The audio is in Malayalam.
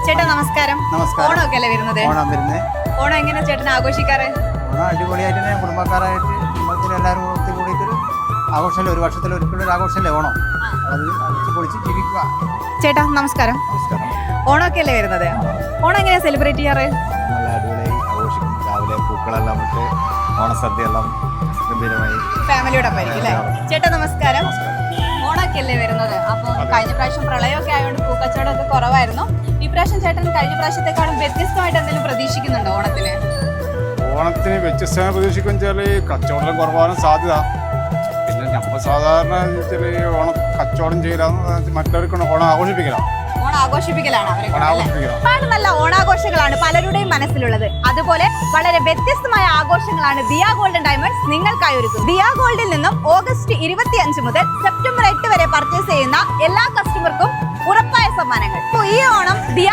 ചേട്ടാ നമസ്കാരം. നമസ്കാരം. ഓണമൊക്കെ അല്ലേ വരുന്നത്? ഓണം എങ്ങനെ ചേട്ടൻ ആഘോഷിക്കാറ്? ഓണം അടിപൊളിയായിട്ട് തന്നെ കുടുംബക്കാരായിട്ട് കുടുംബത്തിൽ എല്ലാവരും ഒത്തുകൂടിയിട്ടൊരു ആഘോഷമല്ലേ, ഒരു വർഷത്തിൽ ഒരിക്കലൊരു ആഘോഷമല്ലേ ഓണം. അത് അടിച്ച് പൊളിച്ച് ജീവിക്കുക. ചേട്ടാ നമസ്കാരം. നമസ്കാരം. ഓണമൊക്കെ അല്ലേ വരുന്നത്? ഓണം എങ്ങനെയാ സെലിബ്രേറ്റ് ചെയ്യാറ്? നല്ല അടിപൊളിയായി ആഘോഷിക്കും. രാവിലെ പൂക്കളെല്ലാം ഇട്ട് ഓണസദ്യ എല്ലാം ഗംഭീരമായി ഫാമിലിയോടെ ആയിരിക്കും അല്ലേ? ചേട്ടാ നമസ്കാരം. ഓണമൊക്കെ അല്ലേ വരുന്നത്? അപ്പം കഴിഞ്ഞ പ്രാവശ്യം പ്രളയമൊക്കെ ആയതുകൊണ്ട് പൂക്കച്ചവടം ഒക്കെ കുറവായിരുന്നു. ഈ പ്രാവശ്യം ചേട്ടൻ കഴിഞ്ഞ പ്രാവശ്യത്തെക്കാളും വ്യത്യസ്തമായിട്ട് എന്തെങ്കിലും പ്രതീക്ഷിക്കുന്നുണ്ടോ ഓണത്തിന്? ഓണത്തിന് വ്യത്യസ്തമായി പ്രതീക്ഷിക്കും വെച്ചാൽ കച്ചവടം കുറവാനും സാധ്യത. പിന്നെ നമ്മൾ സാധാരണ വെച്ചാൽ ഓണം കച്ചവടം ചെയ്യലാന്ന് മറ്റവർക്കാണ് ഓണം ആഘോഷിപ്പിക്കലാണ്. ഓണം ആഘോഷിപ്പിക്കലാണ് അവരെ ഓണം ആഘോഷിപ്പിക്കണം. ഒരുപാട് നല്ല ഓണാഘോഷങ്ങളാണ് പലരുടെയും മനസ്സിലുള്ളത്. അതുപോലെ വളരെ വ്യത്യസ്തമായ ആഘോഷങ്ങളാണ് ദിയ ഗോൾഡൻ ഡയമണ്ട്സ് നിങ്ങൾക്കായി ഒരുക്കും. ദിയ ഗോൾഡിൽ നിന്നും ഓഗസ്റ്റ് 25 മുതൽ സെപ്റ്റംബർ 8 വരെ പർച്ചേസ് ചെയ്യുന്ന എല്ലാ കസ്റ്റമർക്കും ഉറപ്പായ സമ്മാനങ്ങൾ. ഈ ഓണം ദിയ